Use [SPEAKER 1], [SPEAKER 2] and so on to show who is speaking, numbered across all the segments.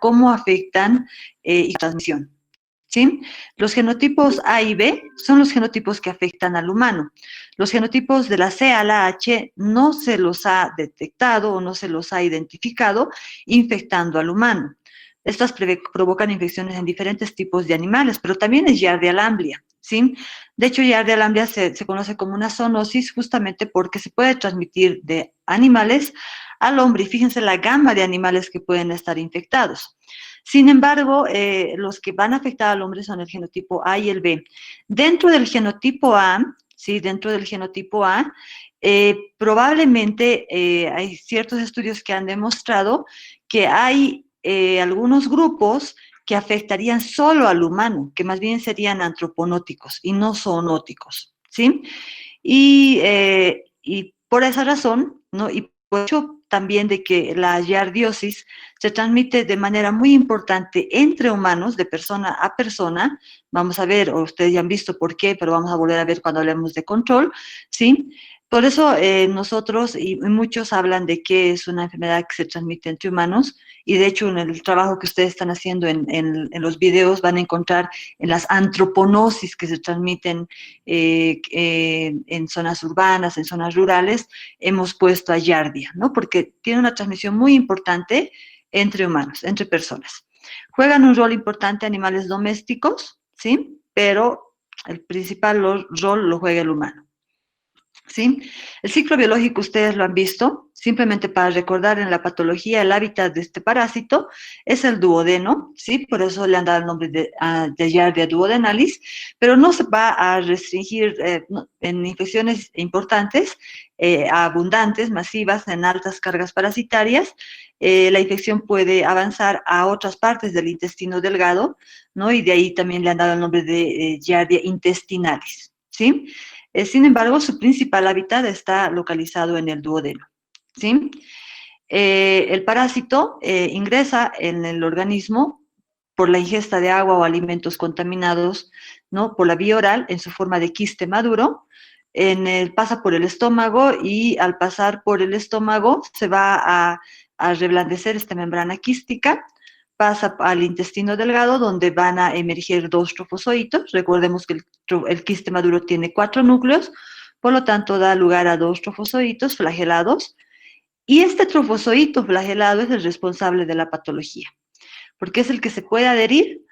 [SPEAKER 1] cómo afectan y transmisión. ¿Sí? Los genotipos A y B son los genotipos que afectan al humano. Los genotipos de la C a la H no se los ha detectado o no se los ha identificado infectando al humano. Estas provocan infecciones en diferentes tipos de animales, pero también es Giardia lamblia, ¿sí? De hecho, Giardia lamblia se conoce como una zoonosis justamente porque se puede transmitir de animales al hombre. Y fíjense la gama de animales que pueden estar infectados. Sin embargo, los que van a afectar al hombre son el genotipo A y el B. Dentro del genotipo A, ¿sí? Dentro del genotipo A, probablemente hay ciertos estudios que han demostrado que hay algunos grupos que afectarían solo al humano, que más bien serían antroponóticos y no zoonóticos, ¿sí? Y por esa razón, ¿no? Y por hecho también de que la giardiosis se transmite de manera muy importante entre humanos, de persona a persona. Vamos a ver, o ustedes ya han visto por qué, pero vamos a volver a ver cuando hablemos de control, ¿sí? Por eso nosotros y muchos hablan de que es una enfermedad que se transmite entre humanos, y de hecho en el trabajo que ustedes están haciendo en los videos van a encontrar en las antroponosis que se transmiten en zonas urbanas, en zonas rurales, hemos puesto a Giardia, ¿no? Porque tiene una transmisión muy importante entre humanos, entre personas. Juegan un rol importante animales domésticos, ¿sí? Pero el principal rol lo juega el humano. ¿Sí? El ciclo biológico ustedes lo han visto, simplemente para recordar en la patología el hábitat de este parásito es el duodeno, ¿sí? Por eso le han dado el nombre de Giardia duodenalis, pero no se va a restringir en infecciones importantes, abundantes, masivas, en altas cargas parasitarias. La infección puede avanzar a otras partes del intestino delgado, ¿no? Y de ahí también le han dado el nombre de Giardia intestinalis, ¿sí? Sin embargo, su principal hábitat está localizado en el duodeno, ¿sí? El parásito ingresa en el organismo por la ingesta de agua o alimentos contaminados, ¿no? Por la vía oral en su forma de quiste maduro, pasa por el estómago y al pasar por el estómago se va a reblandecer esta membrana quística, pasa al intestino delgado donde van a emerger dos trofozoitos. Recordemos que el quiste maduro tiene 4 núcleos, por lo tanto da lugar a 2 trofozoitos flagelados, y este trofozoito flagelado es el responsable de la patología, porque es el que se puede adherir,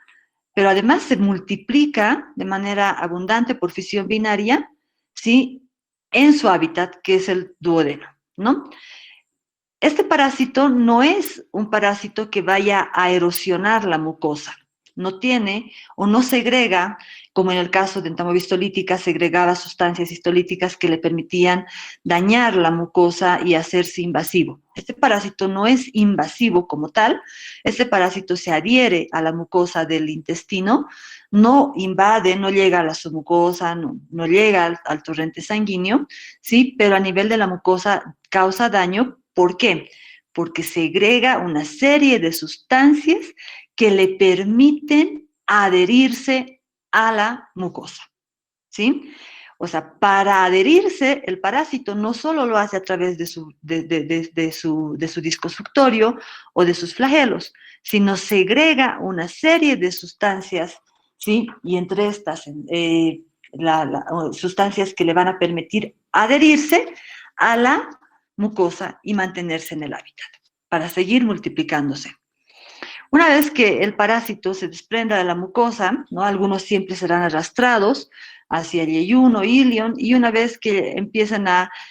[SPEAKER 1] pero además se multiplica de manera abundante por fisión binaria, ¿sí? En su hábitat, que es el duodeno, ¿no? Este parásito no es un parásito que vaya a erosionar la mucosa. No tiene o no segrega, como en el caso de entamovistolítica, segregaba sustancias histolíticas que le permitían dañar la mucosa y hacerse invasivo. Este parásito no es invasivo como tal. Este parásito se adhiere a la mucosa del intestino, no invade, no llega a la submucosa, no llega al torrente sanguíneo, ¿sí? Pero a nivel de la mucosa causa daño. ¿Por qué? Porque segrega una serie de sustancias que le permiten adherirse a la mucosa, ¿sí? O sea, para adherirse, el parásito no solo lo hace a través de su disco suctorio o de sus flagelos, sino segrega una serie de sustancias, ¿sí? Y entre estas, sustancias que le van a permitir adherirse a la mucosa y mantenerse en el hábitat para seguir multiplicándose. Una vez que el parásito se desprenda de la mucosa, ¿no? Algunos siempre serán arrastrados hacia el yeyuno, ilion, y una vez que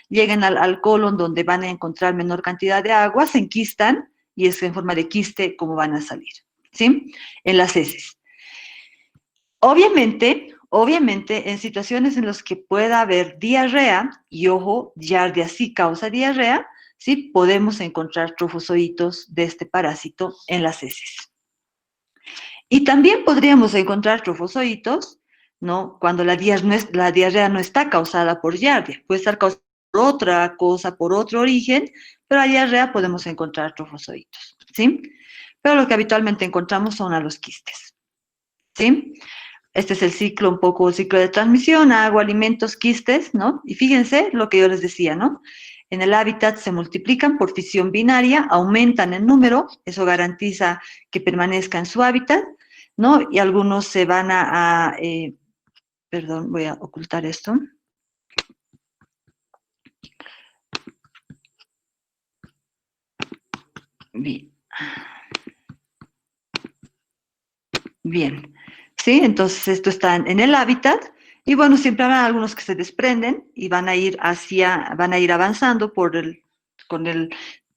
[SPEAKER 1] lleguen al colon donde van a encontrar menor cantidad de agua, se enquistan y es en forma de quiste como van a salir, ¿sí? En las heces. Obviamente, en situaciones en las que pueda haber diarrea, y ojo, Giardia sí causa diarrea, ¿sí? Podemos encontrar trofozoitos de este parásito en las heces. Y también podríamos encontrar trofozoitos, ¿no? Cuando la diarrea no está causada por Giardia, puede estar causada por otra cosa, por otro origen, pero la diarrea podemos encontrar trofozoitos, ¿sí? Pero lo que habitualmente encontramos son a los quistes, ¿sí? Este es el ciclo, un poco el ciclo de transmisión, agua, alimentos, quistes, ¿no? Y fíjense lo que yo les decía, ¿no? en el hábitat se multiplican por fisión binaria, aumentan en número, eso garantiza que permanezca en su hábitat, ¿no? Y algunos se van perdón, voy a ocultar esto. Bien. Bien, ¿sí? Entonces esto está en el hábitat y bueno, siempre habrá algunos que se desprenden y van a ir avanzando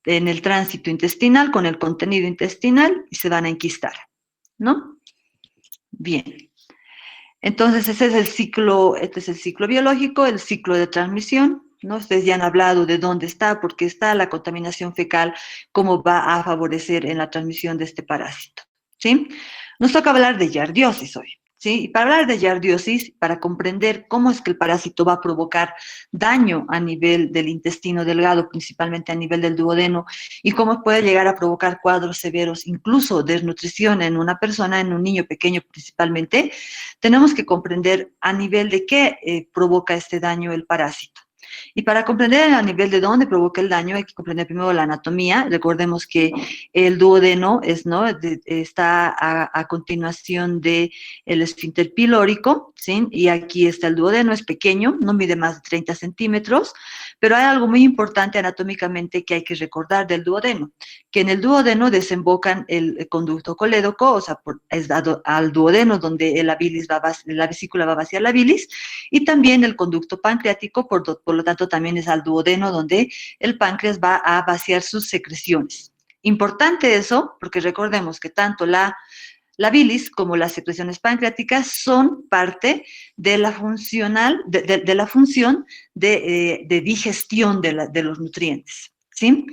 [SPEAKER 1] en el tránsito intestinal, con el contenido intestinal y se van a enquistar, ¿no? Bien. Entonces este es el ciclo biológico, el ciclo de transmisión, ¿no? Ustedes ya han hablado de dónde está, por qué está la contaminación fecal, cómo va a favorecer en la transmisión de este parásito, ¿sí? Nos toca hablar de yardiosis hoy, ¿sí? Y para hablar de yardiosis, para comprender cómo es que el parásito va a provocar daño a nivel del intestino delgado, principalmente a nivel del duodeno, y cómo puede llegar a provocar cuadros severos, incluso desnutrición en una persona, en un niño pequeño principalmente, tenemos que comprender a nivel de qué provoca este daño el parásito. Y para comprender a nivel de dónde provoca el daño, hay que comprender primero la anatomía. Recordemos que el duodeno está a continuación del esfínter pilórico, ¿sí? Y aquí está el duodeno, es pequeño, no mide más de 30 centímetros, pero hay algo muy importante anatómicamente que hay que recordar del duodeno, que en el duodeno desembocan el conducto colédoco, o sea, es dado al duodeno donde la vesícula va a vaciar la bilis, y también el conducto pancreático, por lo tanto también es al duodeno donde el páncreas va a vaciar sus secreciones. Importante eso, porque recordemos que tanto la bilis como las secreciones pancreáticas son parte de la, de la función de digestión de los nutrientes, ¿sí?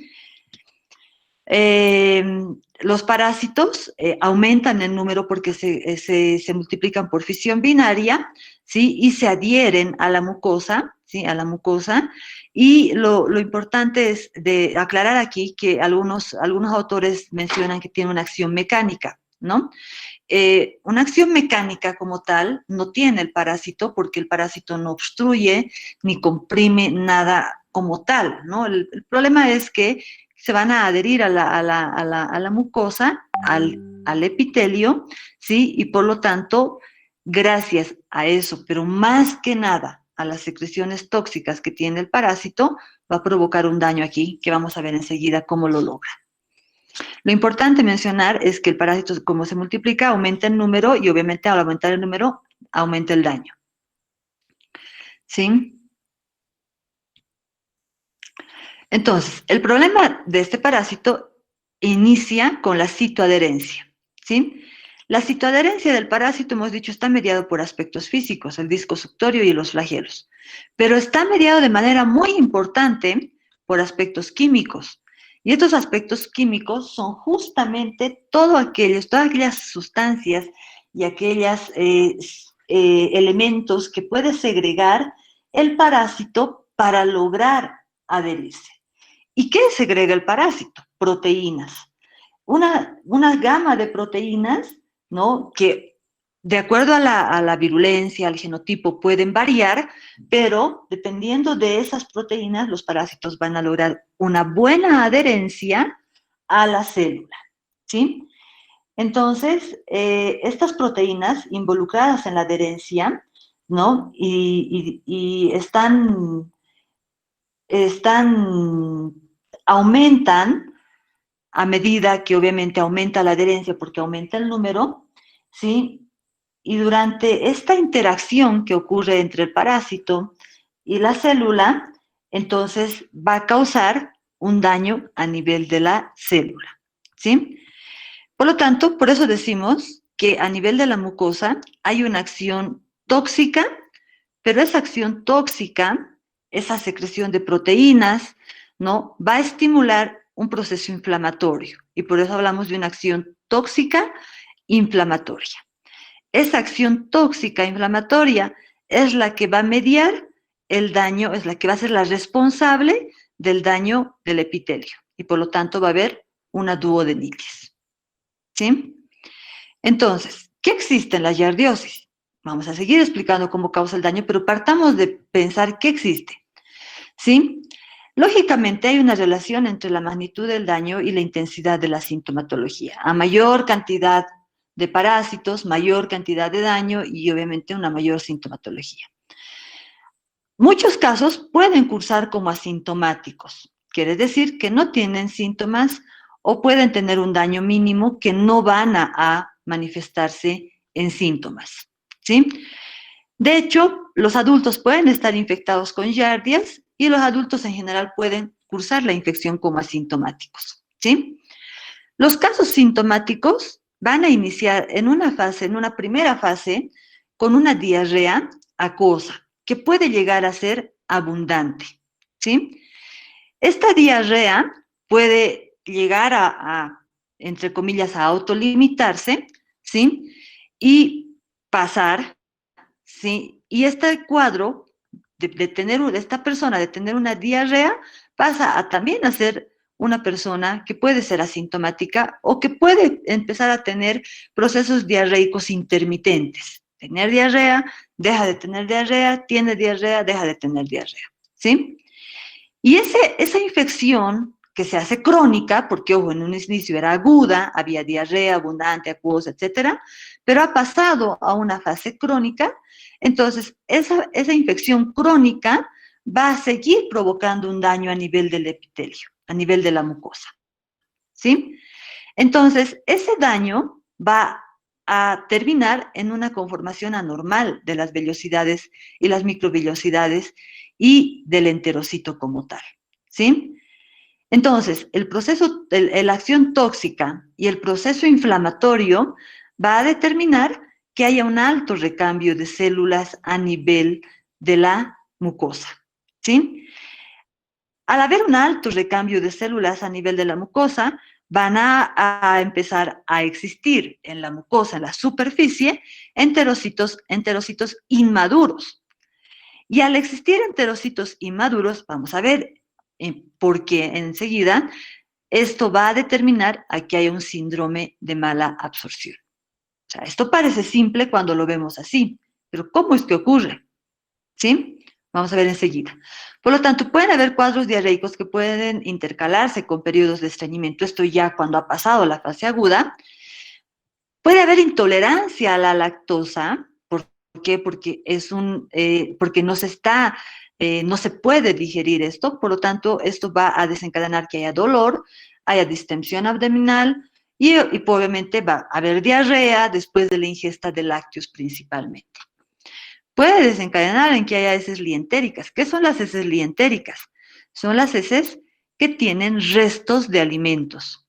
[SPEAKER 1] Los parásitos aumentan en número porque se multiplican por fisión binaria, ¿sí? Y se adhieren a la mucosa, ¿sí? A la mucosa. Y lo importante es de aclarar aquí que algunos autores mencionan que tiene una acción mecánica, ¿no? Una acción mecánica como tal no tiene el parásito porque el parásito no obstruye ni comprime nada como tal, ¿no? El problema es que se van a adherir a la mucosa, al epitelio, ¿sí? Y por lo tanto, gracias a eso, pero más que nada a las secreciones tóxicas que tiene el parásito, va a provocar un daño aquí, que vamos a ver enseguida cómo lo logra. Lo importante mencionar es que el parásito, como se multiplica, aumenta el número y obviamente al aumentar el número, aumenta el daño. ¿Sí? Entonces, el problema de este parásito inicia con la citoadherencia, ¿sí? La citoadherencia del parásito, hemos dicho, está mediado por aspectos físicos, el disco suctorio y los flagelos, pero está mediado de manera muy importante por aspectos químicos. Y estos aspectos químicos son justamente todas aquellas sustancias y aquellos elementos que puede segregar el parásito para lograr adherirse. ¿Y qué segrega el parásito? Proteínas. Una gama de proteínas, ¿no? Que de acuerdo a la virulencia, al genotipo, pueden variar, pero dependiendo de esas proteínas, los parásitos van a lograr una buena adherencia a la célula, ¿sí? Entonces, estas proteínas involucradas en la adherencia, ¿no? Y aumentan a medida que obviamente aumenta la adherencia porque aumenta el número, ¿sí? Y durante esta interacción que ocurre entre el parásito y la célula, entonces va a causar un daño a nivel de la célula, ¿sí? Por lo tanto, por eso decimos que a nivel de la mucosa hay una acción tóxica, pero esa acción tóxica, esa secreción de proteínas, ¿no? Va a estimular un proceso inflamatorio y por eso hablamos de una acción tóxica inflamatoria. Esa acción tóxica inflamatoria es la que va a mediar el daño, es la que va a ser la responsable del daño del epitelio y por lo tanto va a haber una duodenitis. ¿Sí? Entonces, ¿qué existe en la yardiosis? Vamos a seguir explicando cómo causa el daño, pero partamos de pensar qué existe. ¿Sí? Lógicamente hay una relación entre la magnitud del daño y la intensidad de la sintomatología. A mayor cantidad de parásitos, mayor cantidad de daño y obviamente una mayor sintomatología. Muchos casos pueden cursar como asintomáticos, quiere decir que no tienen síntomas o pueden tener un daño mínimo que no van a manifestarse en síntomas, ¿sí? De hecho, los adultos pueden estar infectados con giardias y los adultos en general pueden cursar la infección como asintomáticos, ¿sí? Los casos sintomáticos van a iniciar en una primera fase, con una diarrea acuosa, que puede llegar a ser abundante, ¿sí? Esta diarrea puede llegar entre comillas, a autolimitarse, ¿sí? Y pasar, ¿sí? Y este cuadro de esta persona de tener una diarrea pasa a también a ser una persona que puede ser asintomática o que puede empezar a tener procesos diarreicos intermitentes. Tener diarrea, deja de tener diarrea, tiene diarrea, deja de tener diarrea, ¿sí? Y esa infección que se hace crónica, porque ojo, en un inicio era aguda, había diarrea abundante, acuosa, etcétera, pero ha pasado a una fase crónica, entonces esa infección crónica va a seguir provocando un daño a nivel del epitelio, a nivel de la mucosa, ¿sí? Entonces, ese daño va a terminar en una conformación anormal de las vellosidades y las microvellosidades y del enterocito como tal, ¿sí? Entonces, la acción tóxica y el proceso inflamatorio va a determinar que haya un alto recambio de células a nivel de la mucosa, ¿sí? Al haber un alto recambio de células a nivel de la mucosa, van a empezar a existir en la mucosa, en la superficie, enterocitos inmaduros. Y al existir enterocitos inmaduros, vamos a ver por qué enseguida, esto va a determinar a que haya un síndrome de mala absorción. O sea, esto parece simple cuando lo vemos así, pero ¿cómo es que ocurre? ¿Sí? Vamos a ver enseguida. Por lo tanto, pueden haber cuadros diarreicos que pueden intercalarse con periodos de estreñimiento, esto ya cuando ha pasado la fase aguda. Puede haber intolerancia a la lactosa. ¿Por qué? Porque porque no se puede digerir esto, por lo tanto, esto va a desencadenar que haya dolor, haya distensión abdominal y obviamente va a haber diarrea después de la ingesta de lácteos principalmente. Puede desencadenar en que haya heces lientéricas. ¿Qué son las heces lientéricas? Son las heces que tienen restos de alimentos.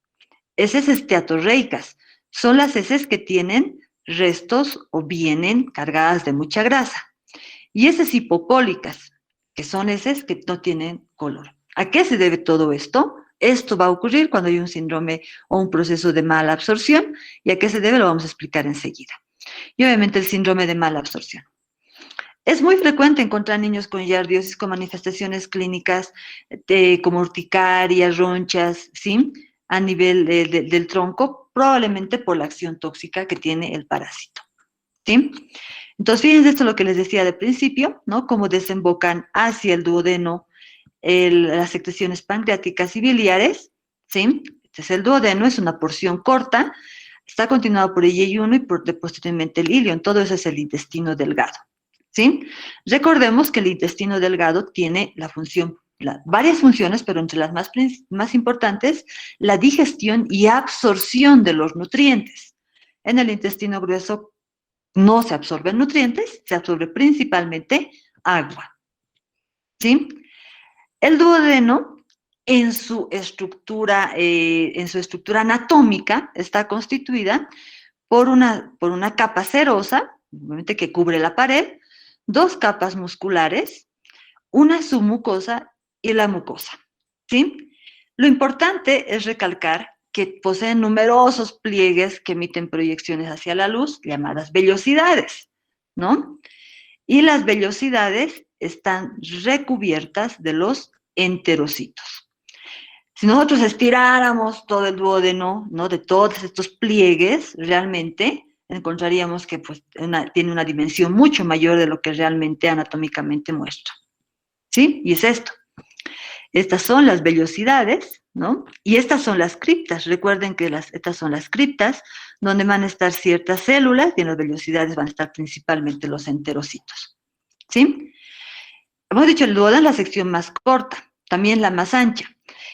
[SPEAKER 1] Heces esteatorreicas son las heces que tienen restos o vienen cargadas de mucha grasa. Y heces hipocólicas, que son heces que no tienen color. ¿A qué se debe todo esto? Esto va a ocurrir cuando hay un síndrome o un proceso de mala absorción. ¿Y a qué se debe? Lo vamos a explicar enseguida. Y obviamente el síndrome de mala absorción. Es muy frecuente encontrar niños con giardiosis con manifestaciones clínicas como urticaria, ronchas, ¿sí? A nivel del tronco, probablemente por la acción tóxica que tiene el parásito, ¿sí? Entonces, fíjense esto lo que les decía de principio, ¿no? Cómo desembocan hacia el duodeno las secreciones pancreáticas y biliares, ¿sí? Este es el duodeno, es una porción corta, está continuado por el yeyuno y posteriormente el ilion, todo eso es el intestino delgado. ¿Sí? Recordemos que el intestino delgado tiene varias funciones, pero entre las más importantes, la digestión y absorción de los nutrientes. En el intestino grueso no se absorben nutrientes, se absorbe principalmente agua. ¿Sí? El duodeno, en su estructura anatómica, está constituida por una capa serosa, obviamente que cubre la pared, dos capas musculares, una submucosa y la mucosa, ¿sí? Lo importante es recalcar que poseen numerosos pliegues que emiten proyecciones hacia la luz, llamadas vellosidades, ¿no? Y las vellosidades están recubiertas de los enterocitos. Si nosotros estiráramos todo el duodeno, ¿no? De todos estos pliegues, realmente encontraríamos que pues, tiene una dimensión mucho mayor de lo que realmente anatómicamente muestra. ¿Sí? Y es esto. Estas son las vellosidades, ¿no? Y estas son las criptas. Recuerden que estas son las criptas, donde van a estar ciertas células y en las vellosidades van a estar principalmente los enterocitos, ¿sí? Hemos dicho, el duodeno es la sección más corta, también la más ancha,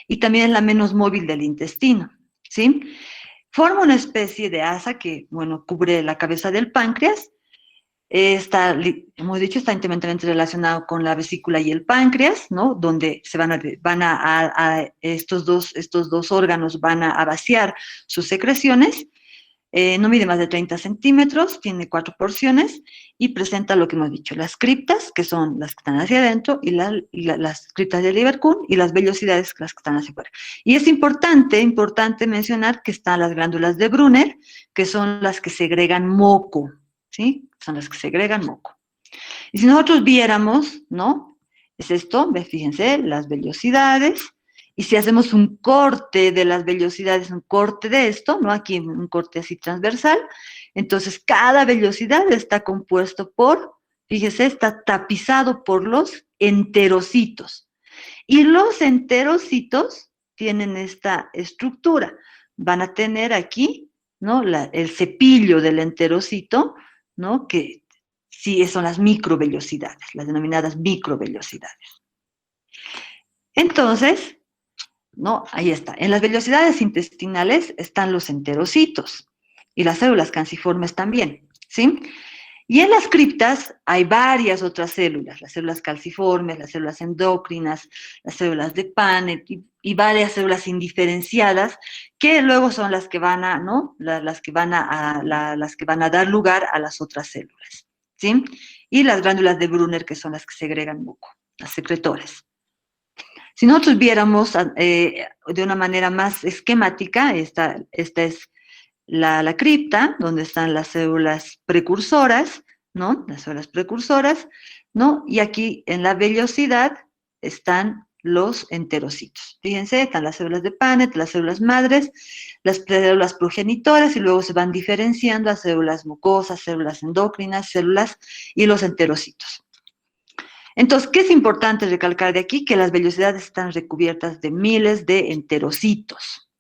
[SPEAKER 1] y también la menos móvil del intestino, ¿sí? Forma una especie de asa que, bueno, cubre la cabeza del páncreas. Hemos dicho, está íntimamente relacionado con la vesícula y el páncreas, ¿no? Donde estos dos órganos van a vaciar sus secreciones. No mide más de 30 centímetros, tiene 4 porciones y presenta lo que hemos dicho, las criptas, que son las que están hacia adentro, y las criptas de Lieberkühn, y las vellosidades, las que están hacia afuera. Y es importante mencionar que están las glándulas de Brunner, que son las que segregan moco, ¿sí? Son las que segregan moco. Y si nosotros viéramos, ¿no? Es esto, fíjense, las vellosidades, y si hacemos un corte de las vellosidades, un corte de esto, ¿no? Aquí un corte así transversal, entonces cada vellosidad está compuesto por, fíjese, está tapizado por los enterocitos. Y los enterocitos tienen esta estructura. Van a tener aquí, ¿no? El cepillo del enterocito, ¿no? Que sí son las microvellosidades, las denominadas microvellosidades. Entonces, ¿no? Ahí está. En las vellosidades intestinales están los enterocitos y las células canciformes también, ¿sí? Y en las criptas hay varias otras células, las células calciformes, las células endocrinas, las células de Paneth y varias células indiferenciadas que luego son las que van a, ¿no? Las que van a dar lugar a las otras células, ¿sí? Y las glándulas de Brunner, que son las que segregan muco, las secretoras. Si nosotros viéramos de una manera más esquemática, esta es la cripta, donde están las células precursoras, ¿no? Las células precursoras, ¿no? Y aquí en la vellosidad están los enterocitos. Fíjense, están las células de Paneth, las células madres, las células progenitoras, y luego se van diferenciando a células mucosas, células endocrinas, células y los enterocitos. Entonces, ¿qué es importante recalcar de aquí? Que las vellosidades están recubiertas de miles de enterocitos,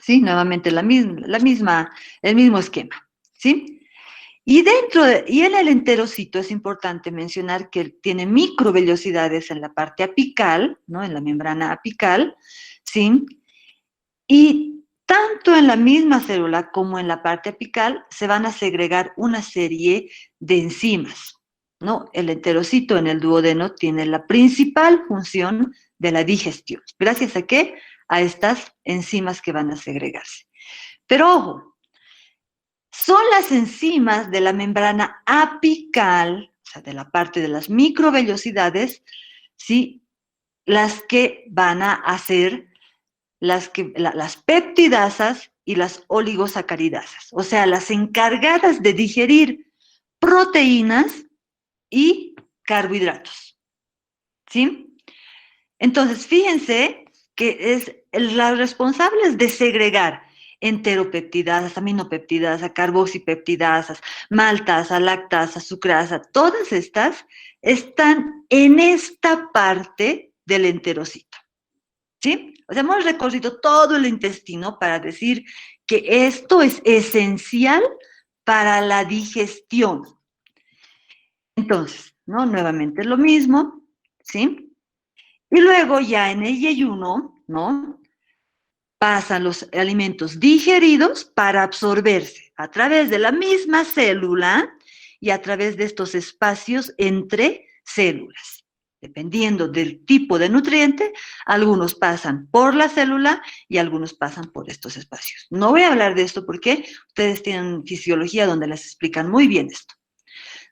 [SPEAKER 1] ¿sí? Nuevamente el mismo esquema, ¿sí? Y en el enterocito es importante mencionar que tiene microvellosidades en la parte apical, ¿no? En la membrana apical, ¿sí? Y tanto en la misma célula como en la parte apical se van a segregar una serie de enzimas, ¿no? El enterocito en el duodeno tiene la principal función de la digestión. ¿Gracias a qué? A estas enzimas que van a segregarse. Pero ojo, son las enzimas de la membrana apical, o sea, de la parte de las microvellosidades, ¿sí? Las que van a hacer las peptidasas y las oligosacaridasas, o sea, las encargadas de digerir proteínas y carbohidratos, ¿sí? Entonces, fíjense que es las responsables de segregar enteropeptidasas, aminopeptidasas, carboxipeptidasas, maltasa, lactasa, sucrasa, todas estas están en esta parte del enterocito, ¿sí? O sea, hemos recorrido todo el intestino para decir que esto es esencial para la digestión. Entonces, ¿no? Nuevamente lo mismo, ¿sí? Y luego ya en el yeyuno, ¿no? Pasan los alimentos digeridos para absorberse a través de la misma célula y a través de estos espacios entre células. Dependiendo del tipo de nutriente, algunos pasan por la célula y algunos pasan por estos espacios. No voy a hablar de esto porque ustedes tienen fisiología donde les explican muy bien esto,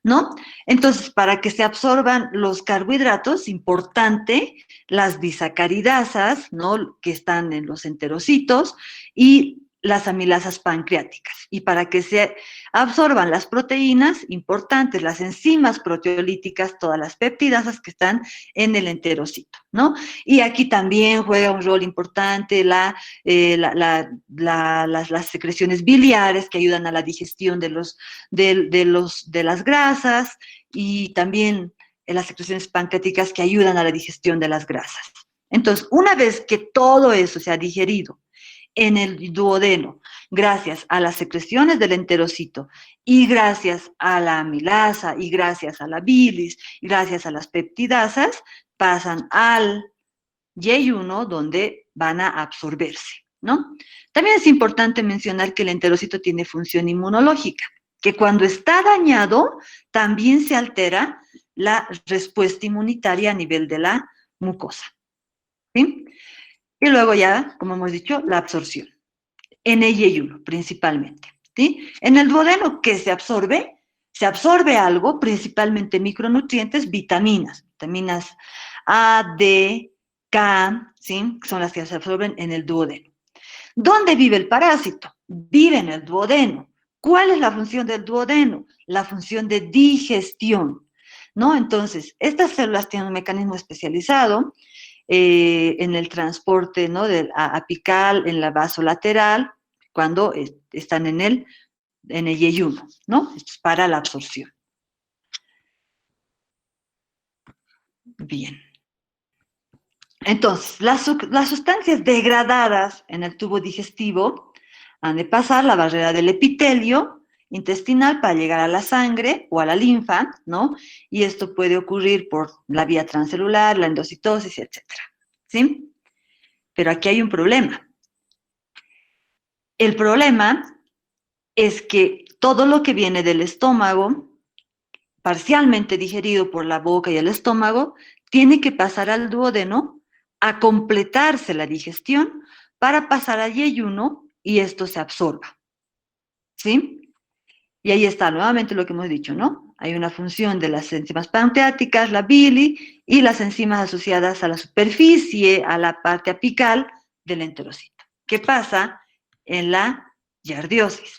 [SPEAKER 1] ¿no? Entonces, para que se absorban los carbohidratos, importante las disacaridasas, ¿no? Que están en los enterocitos, y las amilasas pancreáticas. Y para que se absorban las proteínas, importantes, las enzimas proteolíticas, todas las peptidasas que están en el enterocito, ¿no? Y aquí también juega un rol importante las secreciones biliares que ayudan a la digestión de las grasas, y también las secreciones pancreáticas que ayudan a la digestión de las grasas, Entonces, una vez que todo eso se ha digerido en el duodeno, gracias a las secreciones del enterocito y gracias a la amilasa y gracias a la bilis y gracias a las peptidasas, pasan al yeyuno donde van a absorberse, ¿no? También es importante mencionar que el enterocito tiene función inmunológica, que cuando está dañado también se altera la respuesta inmunitaria a nivel de la mucosa, ¿sí? Y luego ya, como hemos dicho, la absorción, en el yeyuno principalmente, ¿sí? En el duodeno, ¿qué se absorbe? Se absorbe algo, principalmente micronutrientes, vitaminas A, D, K, ¿sí? Son las que se absorben en el duodeno. ¿Dónde vive el parásito? Vive en el duodeno. ¿Cuál es la función del duodeno? La función de digestión, ¿no? Entonces, estas células tienen un mecanismo especializado en el transporte, ¿no? Del apical, en la vasolateral, cuando están en el yeyuno, ¿no? Esto es para la absorción. Bien. Entonces, las sustancias degradadas en el tubo digestivo han de pasar la barrera del epitelio intestinal para llegar a la sangre o a la linfa, ¿no? Y esto puede ocurrir por la vía transcelular, la endocitosis, etcétera, ¿sí? Pero aquí hay un problema. El problema es que todo lo que viene del estómago, parcialmente digerido por la boca y el estómago, tiene que pasar al duodeno a completarse la digestión para pasar al yeyuno y esto se absorba, ¿sí? Y ahí está nuevamente lo que hemos dicho, ¿no? Hay una función de las enzimas pancreáticas, la bili, y las enzimas asociadas a la superficie, a la parte apical del enterocito. ¿Qué pasa en la yardiosis?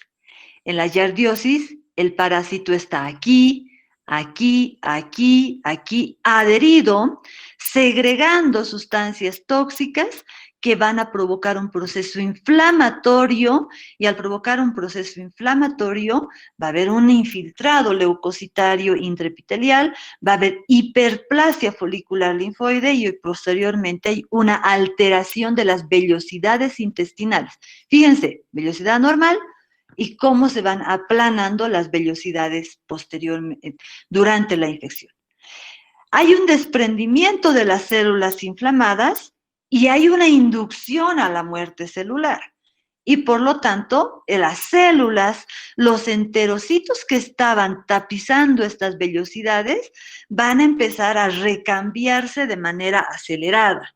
[SPEAKER 1] En la yardiosis, el parásito está aquí, aquí, aquí, aquí, adherido, segregando sustancias tóxicas que van a provocar un proceso inflamatorio y al provocar un proceso inflamatorio va a haber un infiltrado leucocitario intraepitelial, va a haber hiperplasia folicular linfoide y posteriormente hay una alteración de las vellosidades intestinales. Fíjense, vellosidad normal, y cómo se van aplanando las vellosidades posteriormente durante la infección. Hay un desprendimiento de las células inflamadas y hay una inducción a la muerte celular. Y por lo tanto, las células, los enterocitos que estaban tapizando estas vellosidades, van a empezar a recambiarse de manera acelerada.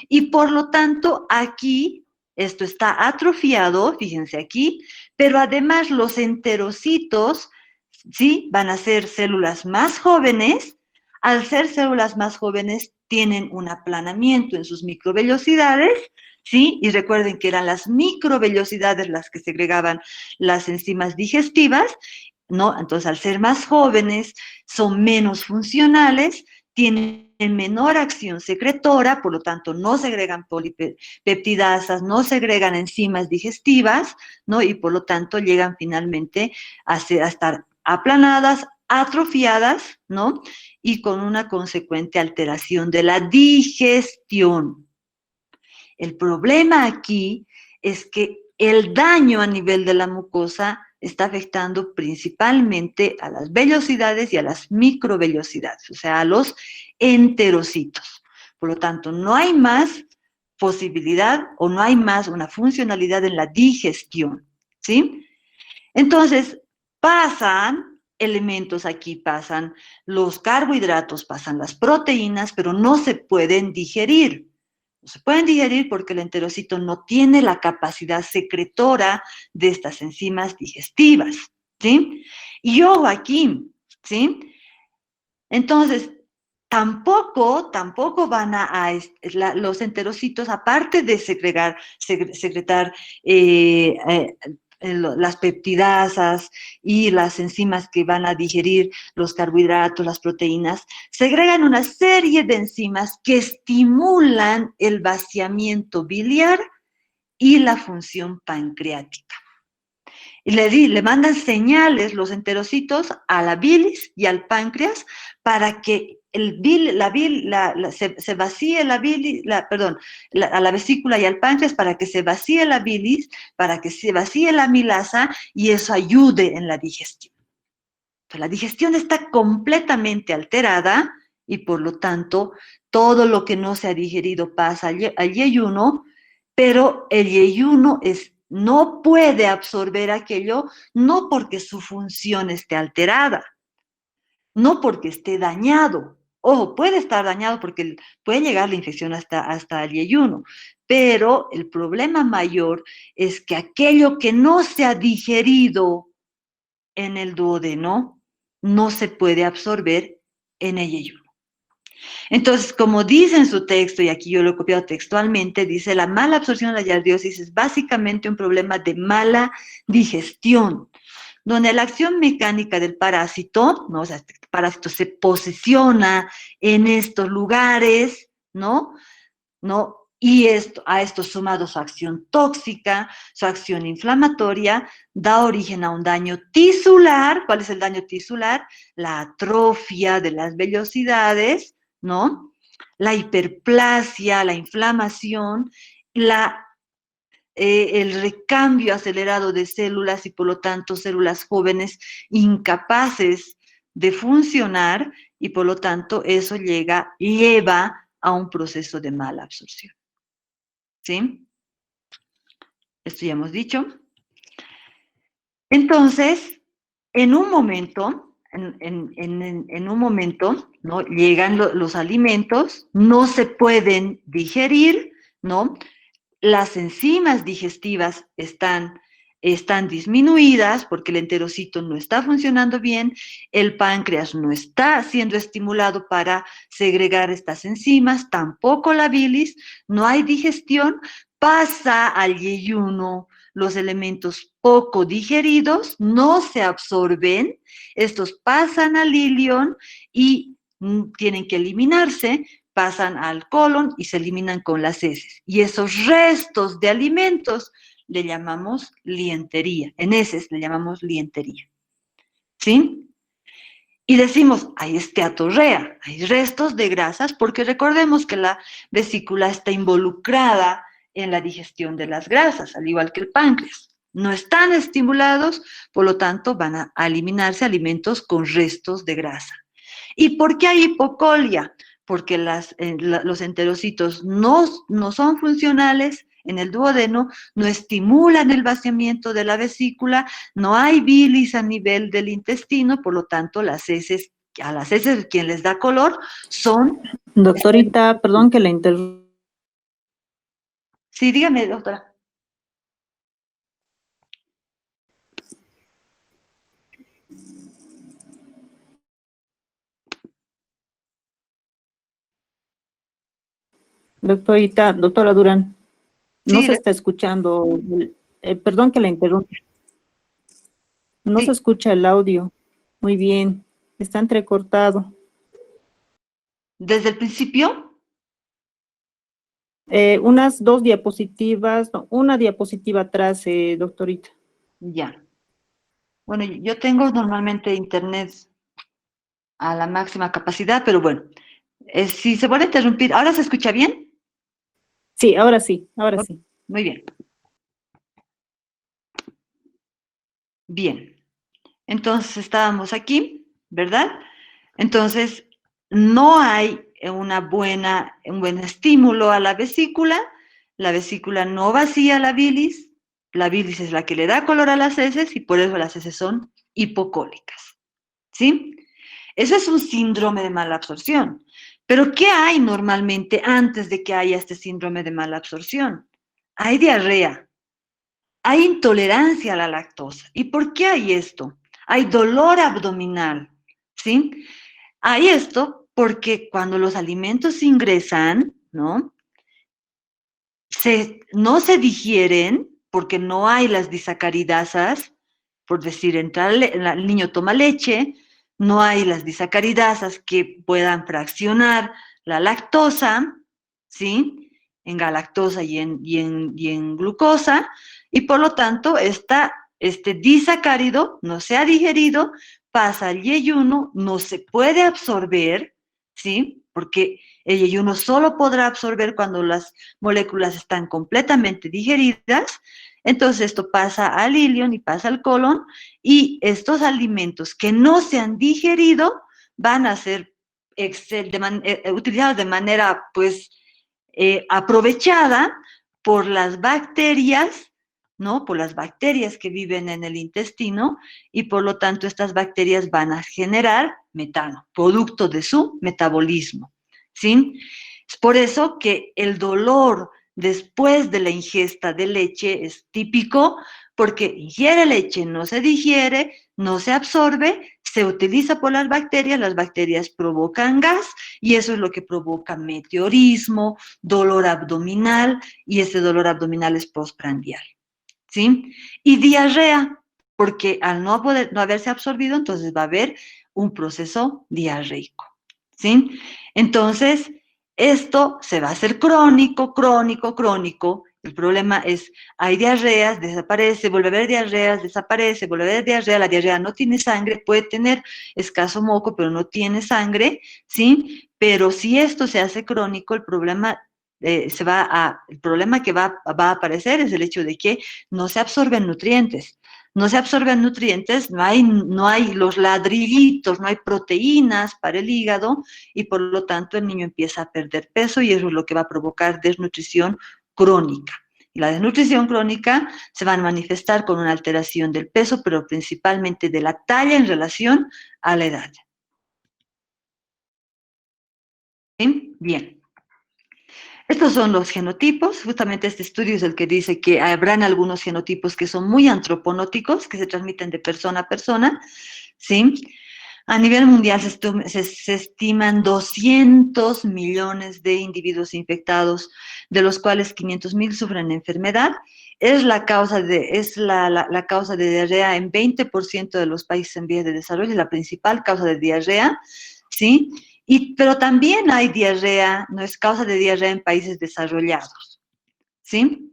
[SPEAKER 1] Y por lo tanto, aquí, esto está atrofiado, fíjense aquí, pero además los enterocitos, ¿sí? Van a ser células más jóvenes. Al ser células más jóvenes, tienen un aplanamiento en sus microvellosidades, ¿sí? Y recuerden que eran las microvellosidades las que segregaban las enzimas digestivas, ¿no? Entonces, al ser más jóvenes, son menos funcionales, tienen menor acción secretora, por lo tanto no segregan polipeptidasas, no segregan enzimas digestivas, ¿no? Y por lo tanto llegan finalmente a estar aplanadas, atrofiadas, ¿no? Y con una consecuente alteración de la digestión. El problema aquí es que el daño a nivel de la mucosa está afectando principalmente a las vellosidades y a las microvellosidades, o sea, a los enterocitos. Por lo tanto, no hay más posibilidad o no hay más una funcionalidad en la digestión, ¿sí? Entonces, pasan elementos aquí, pasan los carbohidratos, pasan las proteínas, pero no se pueden digerir. No se pueden digerir porque el enterocito no tiene la capacidad secretora de estas enzimas digestivas, ¿sí? Y ojo aquí, ¿sí? Entonces, tampoco van los enterocitos, aparte de secretar las peptidasas y las enzimas que van a digerir los carbohidratos, las proteínas, segregan una serie de enzimas que estimulan el vaciamiento biliar y la función pancreática. Y le mandan señales los enterocitos a la bilis y al páncreas para que se vacíe la bilis, a la vesícula y al páncreas para que se vacíe la bilis, para que se vacíe la amilasa y eso ayude en la digestión. Entonces, la digestión está completamente alterada y por lo tanto todo lo que no se ha digerido pasa al yeyuno, pero el yeyuno no puede absorber aquello, no porque su función esté alterada, no porque esté dañado. Ojo, puede estar dañado porque puede llegar la infección hasta el yeyuno, pero el problema mayor es que aquello que no se ha digerido en el duodeno no se puede absorber en el yeyuno. Entonces, como dice en su texto, y aquí yo lo he copiado textualmente, dice, la mala absorción de la yardiosis es básicamente un problema de mala digestión, donde la acción mecánica del parásito, ¿no? O sea, este parásito se posiciona en estos lugares, ¿no? ¿No? Y a esto sumado su acción tóxica, su acción inflamatoria, da origen a un daño tisular. ¿Cuál es el daño tisular? La atrofia de las vellosidades, ¿no? La hiperplasia, la inflamación, el recambio acelerado de células y por lo tanto células jóvenes incapaces de funcionar y por lo tanto eso lleva a un proceso de mala absorción. ¿Sí? Esto ya hemos dicho. Entonces, en un momento, ¿no? Llegan los alimentos, no se pueden digerir, ¿no? Las enzimas digestivas están disminuidas porque el enterocito no está funcionando bien, el páncreas no está siendo estimulado para segregar estas enzimas, tampoco la bilis, no hay digestión, pasa al yeyuno los elementos poco digeridos, no se absorben, estos pasan al ilion y tienen que eliminarse, pasan al colon y se eliminan con las heces. Y esos restos de alimentos le llamamos lientería. En heces le llamamos lientería. ¿Sí? Y decimos, hay esteatorrea, hay restos de grasas, porque recordemos que la vesícula está involucrada en la digestión de las grasas, al igual que el páncreas. No están estimulados, por lo tanto van a eliminarse alimentos con restos de grasa. ¿Y por qué hay hipocolia? Porque los enterocitos no son funcionales en el duodeno, no estimulan el vaciamiento de la vesícula, no hay bilis a nivel del intestino, por lo tanto a las heces quien les da color son...
[SPEAKER 2] Doctorita, perdón que la interrumpa.
[SPEAKER 1] Sí, dígame, doctora.
[SPEAKER 2] Doctora Durán, no
[SPEAKER 1] Sí,
[SPEAKER 2] se está escuchando, perdón que la interrumpa, no se
[SPEAKER 1] sí.
[SPEAKER 2] escucha el audio. Muy bien, está entrecortado.
[SPEAKER 1] ¿Desde el principio?
[SPEAKER 2] Unas 2 diapositivas, no, una diapositiva atrás, doctorita.
[SPEAKER 1] Ya. Bueno, yo tengo normalmente internet a la máxima capacidad, pero bueno, si se vuelve a interrumpir, ¿ahora se escucha bien?
[SPEAKER 2] Sí, ahora sí, ahora sí.
[SPEAKER 1] Muy bien. Bien. Entonces estábamos aquí, ¿verdad? Entonces, no hay un buen estímulo a la vesícula no vacía la bilis es la que le da color a las heces y por eso las heces son hipocólicas, ¿sí? Eso es un síndrome de mala absorción. Pero ¿qué hay normalmente antes de que haya este síndrome de mala absorción? Hay diarrea, hay intolerancia a la lactosa. ¿Y por qué hay esto? Hay dolor abdominal, ¿sí? Hay esto porque cuando los alimentos ingresan, ¿no? No se digieren porque no hay las disacaridasas, por decir, el niño toma leche, no hay las disacaridasas que puedan fraccionar la lactosa, ¿sí? En galactosa y en glucosa, y por lo tanto este disacárido no se ha digerido, pasa al yeyuno, no se puede absorber, ¿sí? Porque el yeyuno solo podrá absorber cuando las moléculas están completamente digeridas. Entonces esto pasa al ilion y pasa al colon, y estos alimentos que no se han digerido van a ser utilizados de manera, pues, aprovechada por las bacterias, ¿no? Por las bacterias que viven en el intestino, y por lo tanto estas bacterias van a generar metano, producto de su metabolismo, ¿sí? Es por eso que el dolor después de la ingesta de leche es típico, porque ingiere leche, no se digiere, no se absorbe, se utiliza por las bacterias provocan gas, y eso es lo que provoca meteorismo, dolor abdominal, y ese dolor abdominal es postprandial, ¿sí? Y diarrea, porque al no haberse absorbido, entonces va a haber un proceso diarreico, ¿sí? Entonces, esto se va a hacer crónico, crónico, crónico. El problema es, hay diarreas, desaparece, vuelve a haber diarreas, desaparece, vuelve a haber diarrea, la diarrea no tiene sangre, puede tener escaso moco, pero no tiene sangre, ¿sí? Pero si esto se hace crónico, el problema el problema que va a aparecer es el hecho de que no se absorben nutrientes. No se absorben nutrientes, no hay los ladrillitos, no hay proteínas para el hígado, y por lo tanto el niño empieza a perder peso, y eso es lo que va a provocar desnutrición crónica. Y la desnutrición crónica se va a manifestar con una alteración del peso, pero principalmente de la talla en relación a la edad. ¿Sí? Bien. Estos son los genotipos. Justamente este estudio es el que dice que habrán algunos genotipos que son muy antroponóticos, que se transmiten de persona a persona, ¿sí? A nivel mundial se estiman 200 millones de individuos infectados, de los cuales 500.000 sufren enfermedad. Es la causa la causa de diarrea en 20% de los países en vías de desarrollo, la principal causa de diarrea, ¿sí? Pero también hay diarrea, no es causa de diarrea en países desarrollados, ¿sí?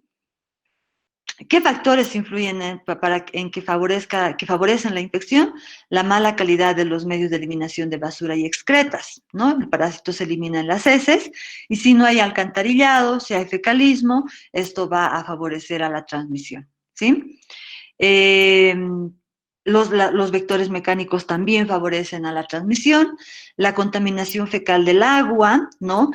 [SPEAKER 1] ¿Qué factores influyen en que favorecen la infección? La mala calidad de los medios de eliminación de basura y excretas, ¿no? El parásito se elimina en las heces, y si no hay alcantarillado, si hay fecalismo, esto va a favorecer a la transmisión, ¿sí? Eh, los vectores mecánicos también favorecen a la transmisión, la contaminación fecal del agua, ¿no?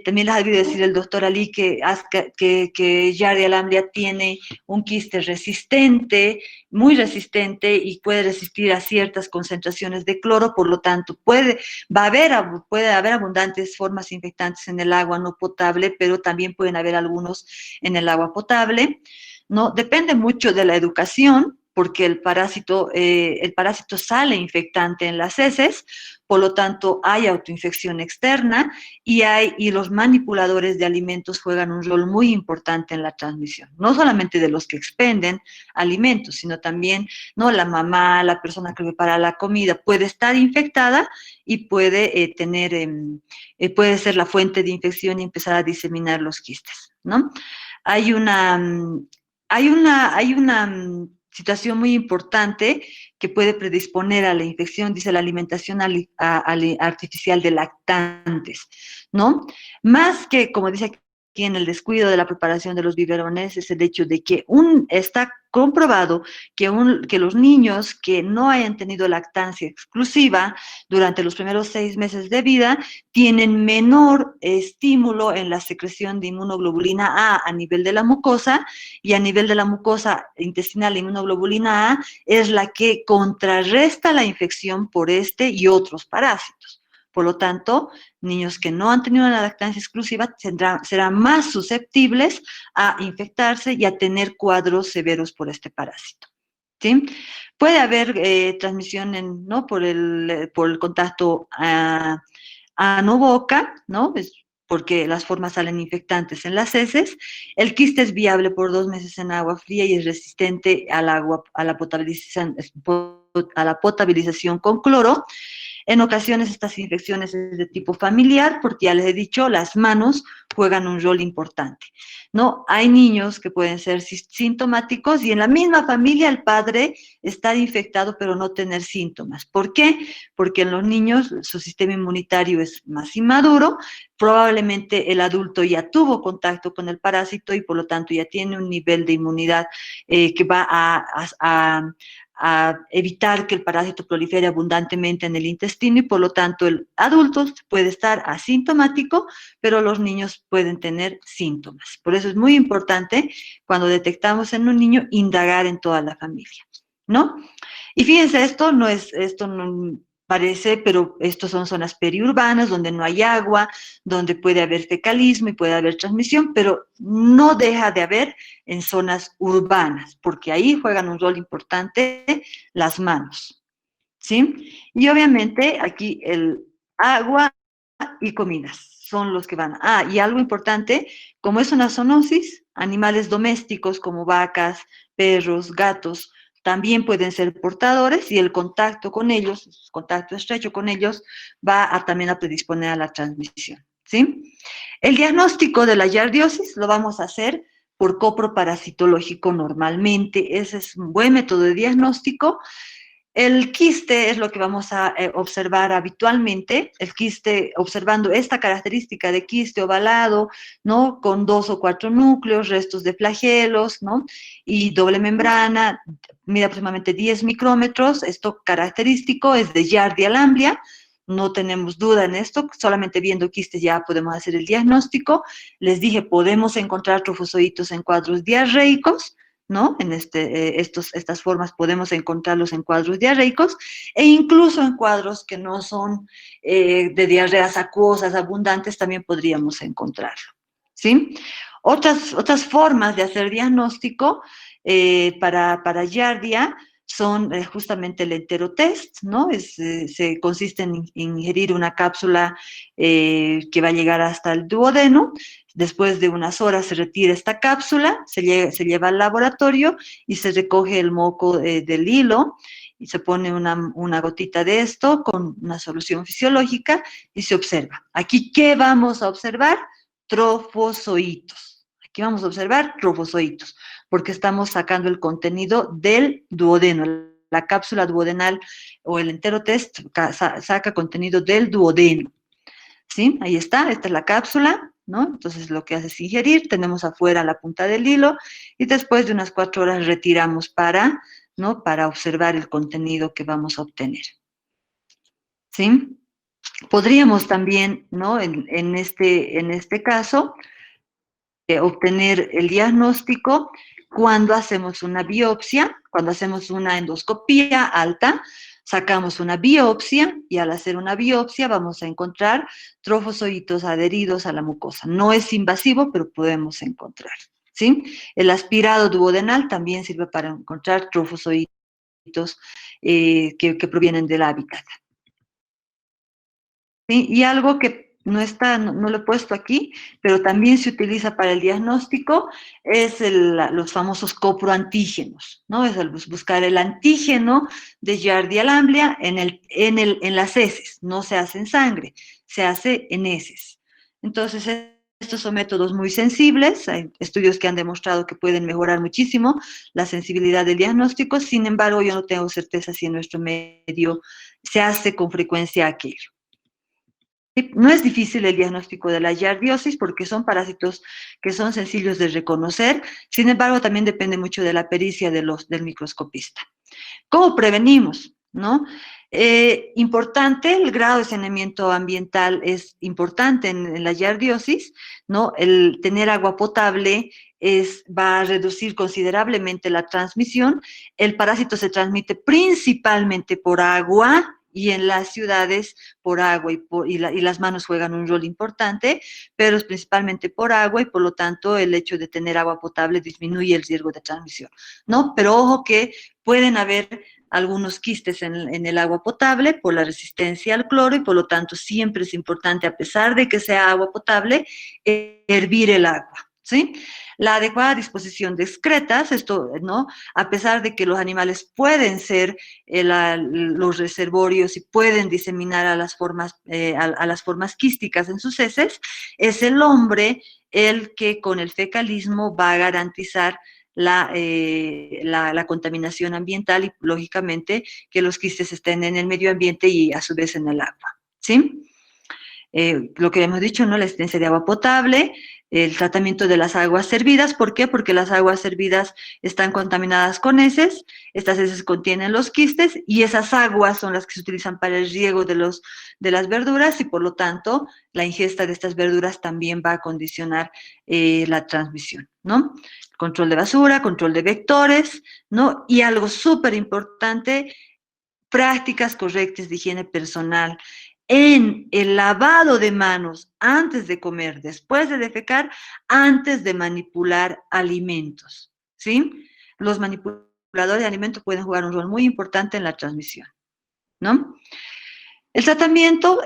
[SPEAKER 1] También les ha debido decir el doctor Ali que Yardia lamblia tiene un quiste resistente, muy resistente, y puede resistir a ciertas concentraciones de cloro, por lo tanto puede haber abundantes formas infectantes en el agua no potable, pero también pueden haber algunos en el agua potable, ¿no? Depende mucho de la educación, porque el parásito sale infectante en las heces, por lo tanto hay autoinfección externa, y los manipuladores de alimentos juegan un rol muy importante en la transmisión, no solamente de los que expenden alimentos, sino también, ¿no? La mamá, la persona que prepara la comida puede estar infectada y puede puede ser la fuente de infección y empezar a diseminar los quistes, ¿no? Hay una situación muy importante que puede predisponer a la infección, dice la alimentación artificial de lactantes, ¿no? Más que, como dice aquí, en el descuido de la preparación de los biberones, es el hecho de que está comprobado que los niños que no hayan tenido lactancia exclusiva durante los primeros 6 meses de vida tienen menor estímulo en la secreción de inmunoglobulina A nivel de la mucosa, y a nivel de la mucosa intestinal, la inmunoglobulina A es la que contrarresta la infección por este y otros parásitos. Por lo tanto, niños que no han tenido una lactancia exclusiva serán más susceptibles a infectarse y a tener cuadros severos por este parásito, ¿sí? Puede haber transmisión ¿no? por el contacto ano-boca, ¿no? Porque las formas salen infectantes en las heces. El quiste es viable por 2 meses en agua fría y es resistente al agua, a la potabilización con cloro. En ocasiones estas infecciones es de tipo familiar, porque ya les he dicho, las manos juegan un rol importante, ¿no? Hay niños que pueden ser sintomáticos y en la misma familia el padre estar infectado pero no tener síntomas. ¿Por qué? Porque en los niños su sistema inmunitario es más inmaduro, probablemente el adulto ya tuvo contacto con el parásito y por lo tanto ya tiene un nivel de inmunidad que va a evitar que el parásito prolifere abundantemente en el intestino y por lo tanto el adulto puede estar asintomático, pero los niños pueden tener síntomas. Por eso es muy importante cuando detectamos en un niño indagar en toda la familia, ¿no? Y fíjense, esto no parece, pero estos son zonas periurbanas donde no hay agua, donde puede haber fecalismo y puede haber transmisión, pero no deja de haber en zonas urbanas, porque ahí juegan un rol importante las manos, ¿sí? Y obviamente aquí el agua y comidas son los que van. Ah, y algo importante, como es una zoonosis, animales domésticos como vacas, perros, gatos, también pueden ser portadores y el contacto con ellos, contacto estrecho con ellos, va a también a predisponer a la transmisión, ¿sí? El diagnóstico de la yardiosis lo vamos a hacer por coproparasitológico normalmente. Ese es un buen método de diagnóstico. El quiste es lo que vamos a observar habitualmente, el quiste, observando esta característica de quiste ovalado, ¿no? Con 2 o 4 núcleos, restos de flagelos, ¿no? Y doble membrana, mide aproximadamente 10 micrómetros, esto característico es de Giardia lamblia, no tenemos duda en esto, solamente viendo quistes ya podemos hacer el diagnóstico. Les dije, podemos encontrar trofozoitos en cuadros diarreicos, ¿no? En estas formas podemos encontrarlos en cuadros diarreicos e incluso en cuadros que no son de diarreas acuosas abundantes también podríamos encontrarlo, ¿sí? Otras formas de hacer diagnóstico para Giardia son justamente el enterotest, ¿no? Se consiste en ingerir una cápsula que va a llegar hasta el duodeno. Después de unas horas se retira esta cápsula, se lleva al laboratorio y se recoge el moco del hilo y se pone una gotita de esto con una solución fisiológica y se observa. Aquí, ¿qué vamos a observar? Trofozoitos. Aquí vamos a observar trofozoitos, porque estamos sacando el contenido del duodeno. La cápsula duodenal o el enterotest saca contenido del duodeno. ¿Sí? Ahí está, esta es la cápsula, ¿no? Entonces lo que hace es ingerir, tenemos afuera la punta del hilo y después de unas 4 horas retiramos ¿no? Para observar el contenido que vamos a obtener. ¿Sí? Podríamos también, ¿no? En este caso, obtener el diagnóstico cuando hacemos una biopsia, cuando hacemos una endoscopía alta, sacamos una biopsia y al hacer una biopsia vamos a encontrar trofozoitos adheridos a la mucosa. No es invasivo, pero podemos encontrar, ¿sí? El aspirado duodenal también sirve para encontrar trofozoitos que provienen del hábitat. ¿Sí? Y algo que no lo he puesto aquí, pero también se utiliza para el diagnóstico, es los famosos coproantígenos, ¿no? Es el buscar el antígeno de Giardia lamblia en las heces, no se hace en sangre, se hace en heces. Entonces, estos son métodos muy sensibles, hay estudios que han demostrado que pueden mejorar muchísimo la sensibilidad del diagnóstico, sin embargo, yo no tengo certeza si en nuestro medio se hace con frecuencia aquello. No es difícil el diagnóstico de la yardiosis porque son parásitos que son sencillos de reconocer, sin embargo también depende mucho de la pericia del microscopista. ¿Cómo prevenimos? ¿No? Importante, el grado de saneamiento ambiental es importante en la yardiosis, ¿no? El tener agua potable va a reducir considerablemente la transmisión. El parásito se transmite principalmente por agua, y en las ciudades por agua y las manos juegan un rol importante, pero es principalmente por agua y por lo tanto el hecho de tener agua potable disminuye el riesgo de transmisión, ¿no? Pero ojo que pueden haber algunos quistes en el agua potable por la resistencia al cloro y por lo tanto siempre es importante, a pesar de que sea agua potable, hervir el agua, ¿sí? La adecuada disposición de excretas, esto, ¿no? A pesar de que los animales pueden ser los reservorios y pueden diseminar a las formas quísticas en sus heces, es el hombre el que con el fecalismo va a garantizar la contaminación ambiental y, lógicamente, que los quistes estén en el medio ambiente y, a su vez, en el agua, ¿sí? Lo que hemos dicho, ¿no? La existencia de agua potable, el tratamiento de las aguas servidas. ¿Por qué? Porque las aguas servidas están contaminadas con heces, estas heces contienen los quistes y esas aguas son las que se utilizan para el riego de las verduras y, por lo tanto, la ingesta de estas verduras también va a condicionar la transmisión, ¿no? Control de basura, control de vectores, ¿no? Y algo súper importante, prácticas correctas de higiene personal en el lavado de manos antes de comer, después de defecar, antes de manipular alimentos, ¿sí? Los manipuladores de alimentos pueden jugar un rol muy importante en la transmisión, ¿no? El tratamiento,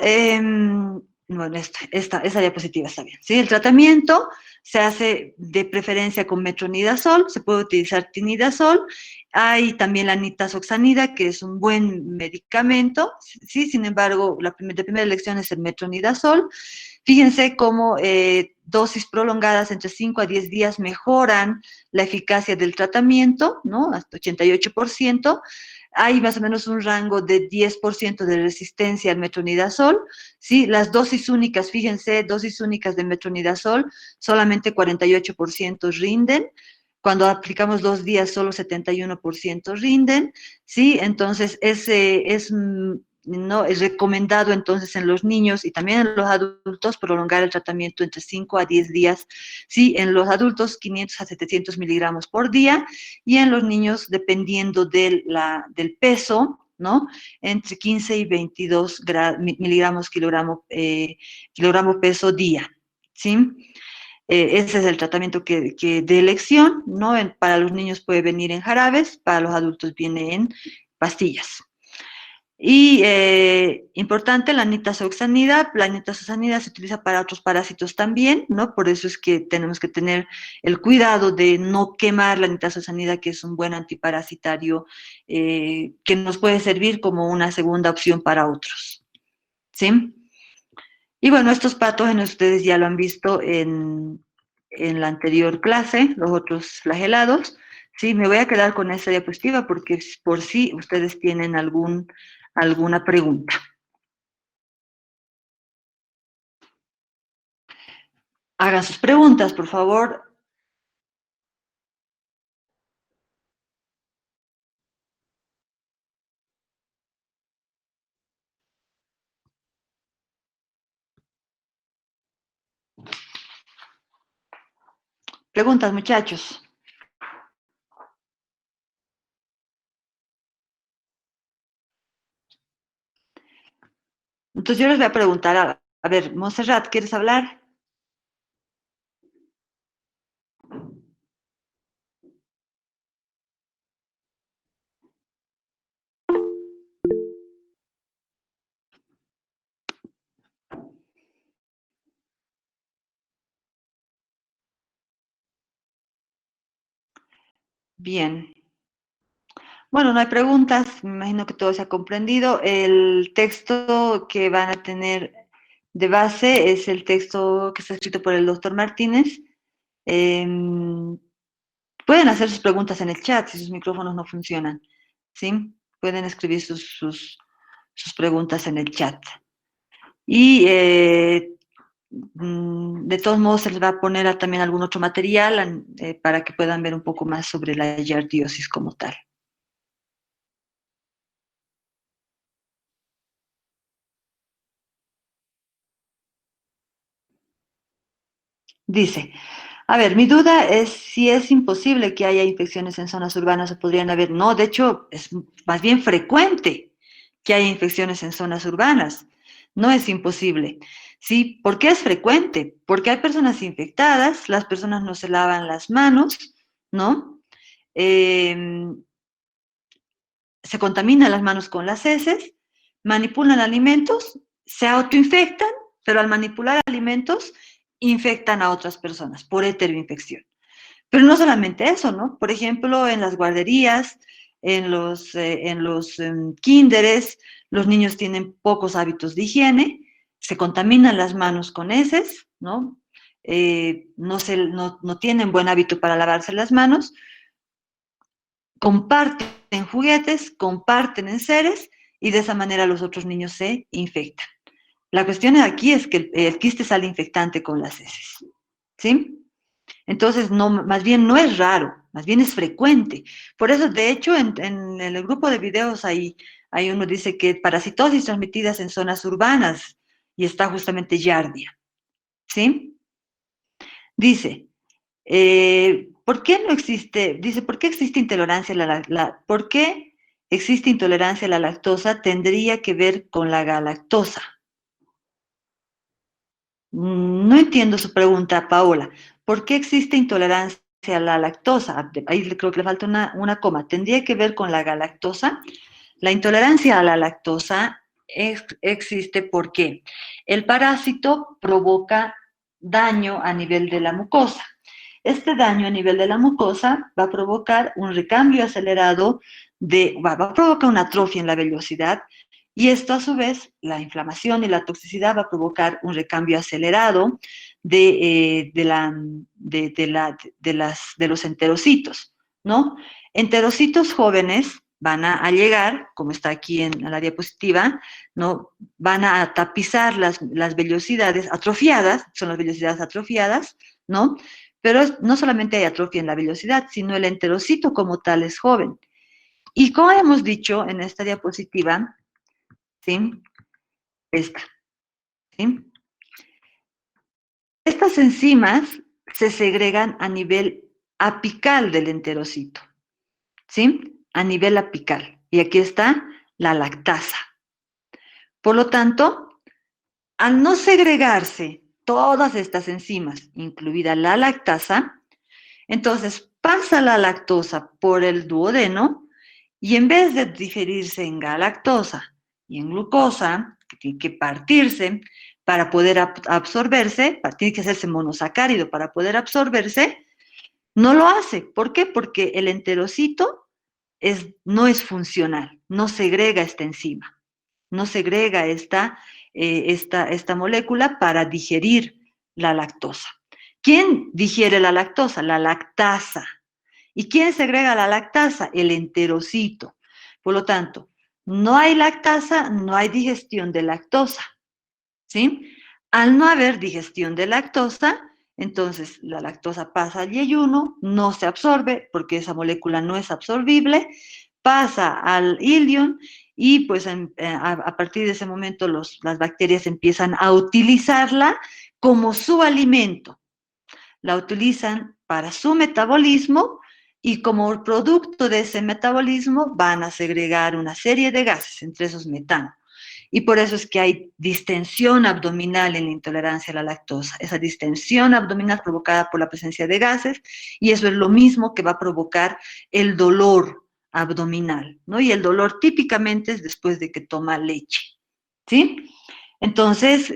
[SPEAKER 1] bueno, esta diapositiva está bien, ¿sí? El tratamiento se hace de preferencia con metronidazol, se puede utilizar tinidazol, hay también la nitazoxanida, que es un buen medicamento, ¿sí? Sin embargo, de primera elección es el metronidazol. Fíjense cómo dosis prolongadas entre 5 a 10 días mejoran la eficacia del tratamiento, ¿no? Hasta 88%. Hay más o menos un rango de 10% de resistencia al metronidazol, ¿sí? Las dosis únicas, fíjense, dosis únicas de metronidazol, solamente 48% rinden. Cuando aplicamos 2 días, solo 71% rinden, ¿sí? Entonces, no es recomendado entonces en los niños y también en los adultos prolongar el tratamiento entre 5 a 10 días, ¿sí? En los adultos 500 a 700 miligramos por día y en los niños, dependiendo del peso, ¿no? Entre 15 y 22 miligramos kilogramo peso día, ¿sí? Ese es el tratamiento de elección, ¿no? Para los niños puede venir en jarabes, para los adultos viene en pastillas. Y importante, la nitazoxanida. La nitazoxanida se utiliza para otros parásitos también, ¿no? Por eso es que tenemos que tener el cuidado de no quemar la nitazoxanida, que es un buen antiparasitario que nos puede servir como una segunda opción para otros, ¿sí? Y bueno, estos patógenos ustedes ya lo han visto en la anterior clase, los otros flagelados. Sí, me voy a quedar con esta diapositiva porque por si ustedes tienen alguna pregunta. Hagan sus preguntas, por favor. Preguntas, muchachos. Entonces yo les voy a preguntar, a ver, Montserrat, ¿quieres hablar? Bien. Bueno, no hay preguntas, me imagino que todo se ha comprendido. El texto que van a tener de base es el texto que está escrito por el doctor Martínez. Pueden hacer sus preguntas en el chat si sus micrófonos no funcionan, ¿sí? Pueden escribir sus preguntas en el chat. Y de todos modos se les va a poner también algún otro material para que puedan ver un poco más sobre la giardiosis como tal. Dice, a ver, mi duda es si es imposible que haya infecciones en zonas urbanas o podrían haber. No, de hecho, es más bien frecuente que haya infecciones en zonas urbanas. No es imposible. ¿Sí? ¿Por qué es frecuente? Porque hay personas infectadas, las personas no se lavan las manos, ¿no? Se contaminan las manos con las heces, manipulan alimentos, se autoinfectan, pero al manipular alimentos infectan a otras personas por heteroinfección. Pero no solamente eso, ¿no? Por ejemplo, en las guarderías, en los kinderes, los niños tienen pocos hábitos de higiene, se contaminan las manos con heces, ¿no? No tienen buen hábito para lavarse las manos, comparten juguetes, comparten enseres y de esa manera los otros niños se infectan. La cuestión aquí es que el quiste sale infectante con las heces, ¿sí? Entonces, no, más bien no es raro, más bien es frecuente. Por eso, de hecho, en el grupo de videos hay uno dice que parasitosis transmitidas en zonas urbanas y está justamente Yardia, ¿sí? Dice, ¿por qué no existe? Dice, ¿por qué existe intolerancia ¿por qué existe intolerancia a la lactosa? Tendría que ver con la galactosa. No entiendo su pregunta, Paola. ¿Por qué existe intolerancia a la lactosa? Ahí creo que le falta una coma. ¿Tendría que ver con la galactosa? La intolerancia a la lactosa existe porque el parásito provoca daño a nivel de la mucosa. Este daño a nivel de la mucosa va a provocar un recambio acelerado va a provocar una atrofia en la vellosidad y esto a su vez, la inflamación y la toxicidad va a provocar un recambio acelerado de los enterocitos, ¿no? Enterocitos jóvenes van a llegar, como está aquí en la diapositiva, ¿no? Van a tapizar las vellosidades atrofiadas, son las vellosidades atrofiadas, ¿no? Pero no solamente hay atrofia en la vellosidad, sino el enterocito como tal es joven. Y como hemos dicho en esta diapositiva, ¿sí? Esta, ¿sí? Estas enzimas se segregan a nivel apical del enterocito, ¿sí? A nivel apical. Y aquí está la lactasa. Por lo tanto, al no segregarse todas estas enzimas, incluida la lactasa, entonces pasa la lactosa por el duodeno y en vez de digerirse en galactosa y en glucosa, que tiene que partirse para poder absorberse, tiene que hacerse monosacárido para poder absorberse, no lo hace. ¿Por qué? Porque el enterocito no es funcional, no segrega esta enzima, no segrega esta molécula para digerir la lactosa. ¿Quién digiere la lactosa? La lactasa. ¿Y quién segrega la lactasa? El enterocito. Por lo tanto, no hay lactasa, no hay digestión de lactosa, ¿sí? Al no haber digestión de lactosa, entonces la lactosa pasa al yeyuno, no se absorbe porque esa molécula no es absorbible, pasa al ilion y pues a partir de ese momento las bacterias empiezan a utilizarla como su alimento. La utilizan para su metabolismo y como producto de ese metabolismo van a segregar una serie de gases, entre esos metano. Y por eso es que hay distensión abdominal en la intolerancia a la lactosa, esa distensión abdominal provocada por la presencia de gases, y eso es lo mismo que va a provocar el dolor abdominal, ¿no? Y el dolor típicamente es después de que toma leche, ¿sí? Entonces,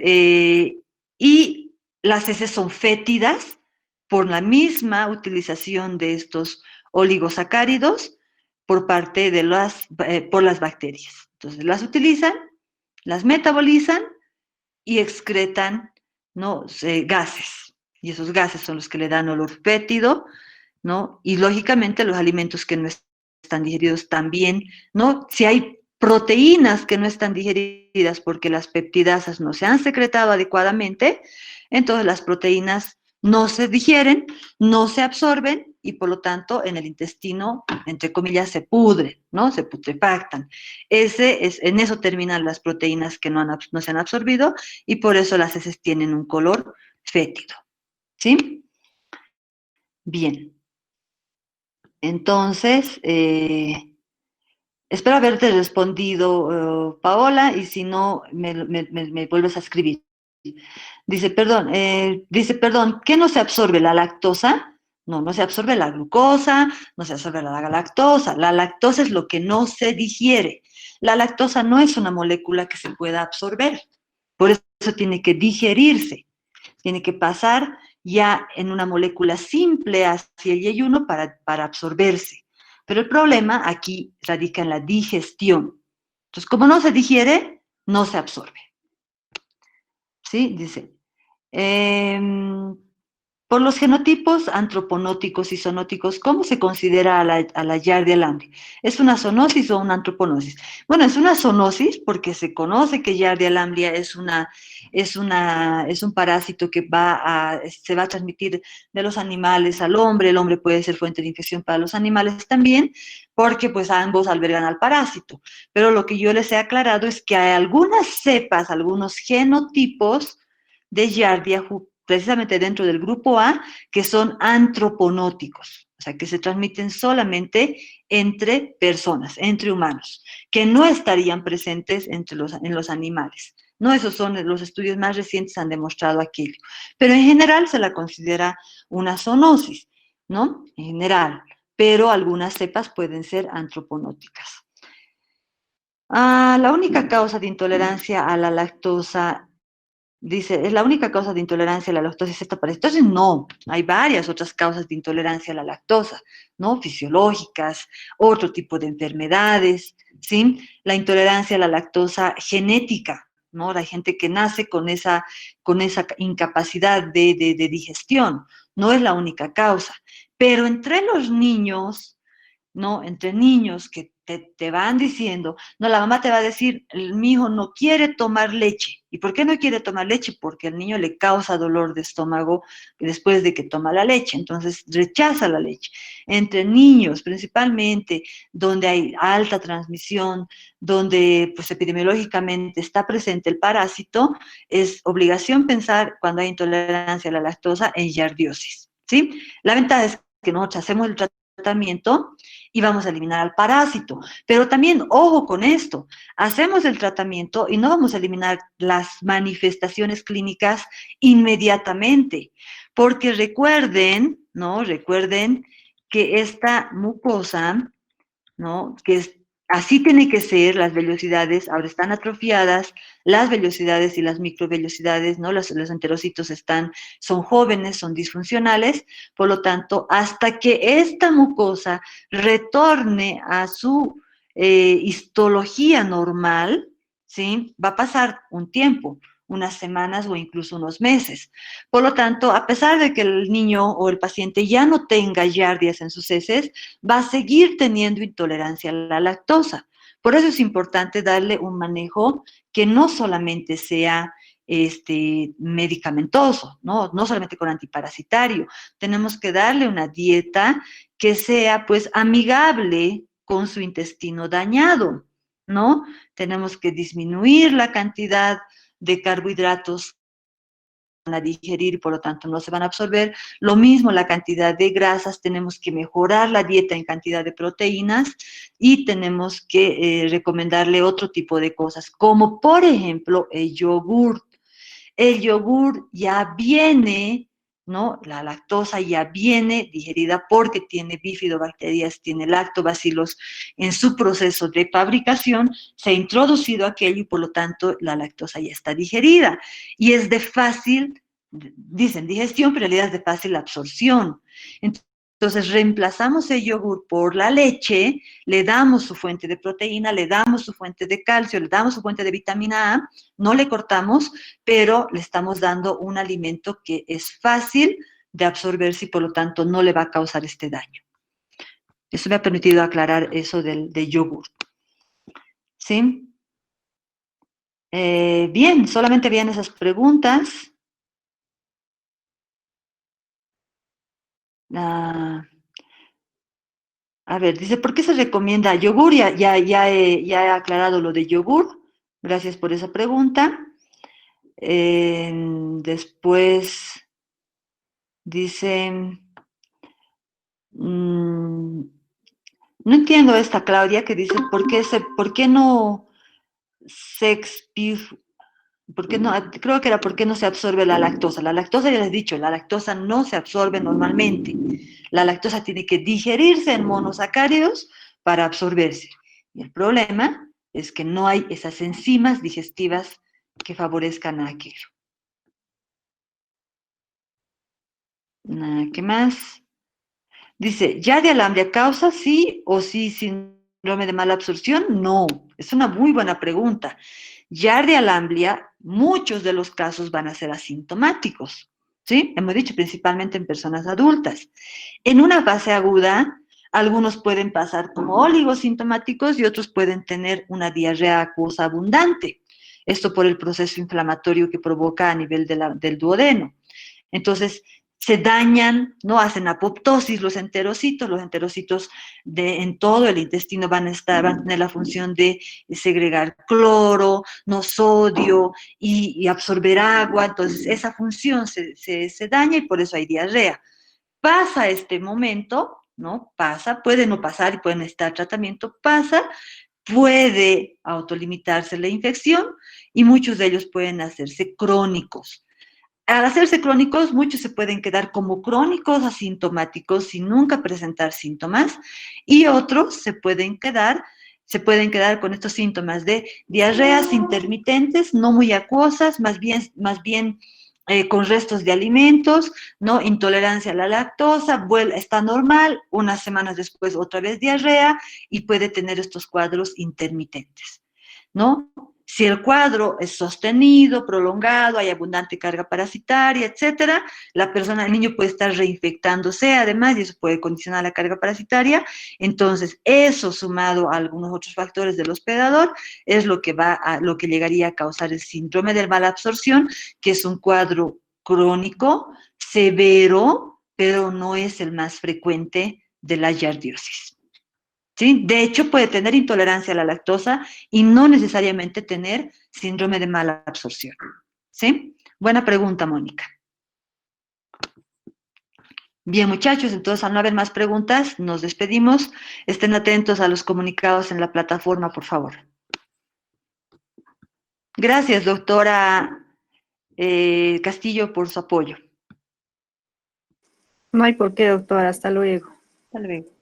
[SPEAKER 1] y las heces son fétidas por la misma utilización de estos oligosacáridos por parte de por las bacterias. Entonces, las utilizan, las metabolizan y excretan, ¿no? Gases. Y esos gases son los que le dan olor fétido, ¿no? Y lógicamente los alimentos que no están digeridos también, ¿no? Si hay proteínas que no están digeridas porque las peptidasas no se han secretado adecuadamente, entonces las proteínas no se digieren, no se absorben y por lo tanto en el intestino, entre comillas, se pudren, ¿no? Se putrefactan. En eso terminan las proteínas que no se han absorbido y por eso las heces tienen un color fétido, ¿sí? Bien. Entonces, espero haberte respondido, Paola, y si no, me vuelves a escribir. Dice, perdón, ¿qué no se absorbe? ¿La lactosa? No, no se absorbe la glucosa, no se absorbe la galactosa. La lactosa es lo que no se digiere. La lactosa no es una molécula que se pueda absorber, por eso tiene que digerirse, tiene que pasar ya en una molécula simple hacia el yeyuno para absorberse. Pero el problema aquí radica en la digestión. Entonces, como no se digiere, no se absorbe. ¿Sí? Dice, por los genotipos antroponóticos y zoonóticos, ¿cómo se considera a la Giardia lamblia? ¿Es una zoonosis o una antroponosis? Bueno, es una zoonosis porque se conoce que Giardia lamblia es un parásito que se va a transmitir de los animales al hombre. El hombre puede ser fuente de infección para los animales también, porque pues ambos albergan al parásito. Pero lo que yo les he aclarado es que hay algunas cepas, algunos genotipos de Giardia precisamente dentro del grupo A, que son antroponóticos, o sea, que se transmiten solamente entre personas, entre humanos, que no estarían presentes en los animales. No, esos son los estudios más recientes han demostrado aquello. Pero en general se la considera una zoonosis, ¿no? En general. Pero algunas cepas pueden ser antroponóticas. La única causa de intolerancia a la lactosa. Dice, ¿es la única causa de intolerancia a la lactosa esta parásito? Entonces, no, hay varias otras causas de intolerancia a la lactosa, ¿no? Fisiológicas, otro tipo de enfermedades, ¿sí? La intolerancia a la lactosa genética, ¿no? La gente que nace con esa incapacidad de digestión, no es la única causa. Pero entre los niños, ¿no? Entre niños que te van diciendo, no, la mamá te va a decir, mi hijo no quiere tomar leche. ¿Y por qué no quiere tomar leche? Porque al niño le causa dolor de estómago después de que toma la leche, entonces rechaza la leche. Entre niños, principalmente, donde hay alta transmisión, donde pues epidemiológicamente está presente el parásito, es obligación pensar cuando hay intolerancia a la lactosa en giardiosis, ¿sí? La ventaja es que nosotros hacemos el tratamiento y vamos a eliminar al parásito. Pero también, ojo con esto, hacemos el tratamiento y no vamos a eliminar las manifestaciones clínicas inmediatamente, porque recuerden, ¿no? Recuerden que esta mucosa, ¿no? Así tiene que ser, las vellosidades ahora están atrofiadas, las vellosidades y las microvellosidades, ¿no? Los enterocitos son jóvenes, son disfuncionales, por lo tanto, hasta que esta mucosa retorne a su histología normal, ¿sí? Va a pasar un tiempo, unas semanas o incluso unos meses. Por lo tanto, a pesar de que el niño o el paciente ya no tenga giardias en sus heces, va a seguir teniendo intolerancia a la lactosa. Por eso es importante darle un manejo que no solamente sea medicamentoso, ¿no? No solamente con antiparasitario. Tenemos que darle una dieta que sea pues amigable con su intestino dañado, ¿no? Tenemos que disminuir la cantidad de carbohidratos a digerir y por lo tanto no se van a absorber. Lo mismo la cantidad de grasas, tenemos que mejorar la dieta en cantidad de proteínas y tenemos que recomendarle otro tipo de cosas, como por ejemplo el yogur. El yogur ya viene, ¿no? La lactosa ya viene digerida porque tiene bifidobacterias, tiene lactobacilos en su proceso de fabricación, se ha introducido aquello y por lo tanto la lactosa ya está digerida. Y es de fácil, dicen digestión, pero en realidad es de fácil absorción. Entonces reemplazamos el yogur por la leche, le damos su fuente de proteína, le damos su fuente de calcio, le damos su fuente de vitamina A, no le cortamos, pero le estamos dando un alimento que es fácil de absorberse y por lo tanto no le va a causar este daño. Eso me ha permitido aclarar eso del yogur. ¿Sí? Bien, solamente habían esas preguntas. A ver, dice, ¿por qué se recomienda yogur? Ya he aclarado lo de yogur. Gracias por esa pregunta. Después dice, no entiendo esta Claudia que dice, ¿por qué no se ¿por qué no? Creo que era por qué no se absorbe la lactosa. La lactosa, ya les he dicho, la lactosa no se absorbe normalmente. La lactosa tiene que digerirse en monosacáridos para absorberse. Y el problema es que no hay esas enzimas digestivas que favorezcan a aquello. ¿Qué más? Dice, ¿Giardia lamblia causa sí o sí síndrome de mala absorción? No, es una muy buena pregunta. Giardia lamblia, muchos de los casos van a ser asintomáticos, ¿sí? Hemos dicho principalmente en personas adultas. En una fase aguda, algunos pueden pasar como oligosintomáticos y otros pueden tener una diarrea acuosa abundante. Esto por el proceso inflamatorio que provoca a nivel del duodeno. Entonces, se dañan, ¿no? Hacen apoptosis los enterocitos en todo el intestino van a tener la función de segregar cloro, no sodio y absorber agua, entonces esa función se daña y por eso hay diarrea. Pasa este momento, ¿no? Pasa, puede no pasar y puede necesitar tratamiento, pasa, puede autolimitarse la infección y muchos de ellos pueden hacerse crónicos. Al hacerse crónicos, muchos se pueden quedar como crónicos asintomáticos sin nunca presentar síntomas y otros se pueden quedar con estos síntomas de diarreas intermitentes, no muy acuosas, más bien con restos de alimentos, ¿no? Intolerancia a la lactosa, está normal, unas semanas después otra vez diarrea y puede tener estos cuadros intermitentes, ¿no? Si el cuadro es sostenido, prolongado, hay abundante carga parasitaria, etcétera, el niño puede estar reinfectándose además y eso puede condicionar la carga parasitaria. Entonces, eso sumado a algunos otros factores del hospedador es lo que llegaría a causar el síndrome de mala absorción, que es un cuadro crónico, severo, pero no es el más frecuente de la giardiosis. ¿Sí? De hecho, puede tener intolerancia a la lactosa y no necesariamente tener síndrome de mala absorción. ¿Sí? Buena pregunta, Mónica. Bien, muchachos, entonces al no haber más preguntas, nos despedimos. Estén atentos a los comunicados en la plataforma, por favor. Gracias, doctora Castillo, por su apoyo.
[SPEAKER 2] No hay por qué, doctora. Hasta luego.
[SPEAKER 1] Hasta luego.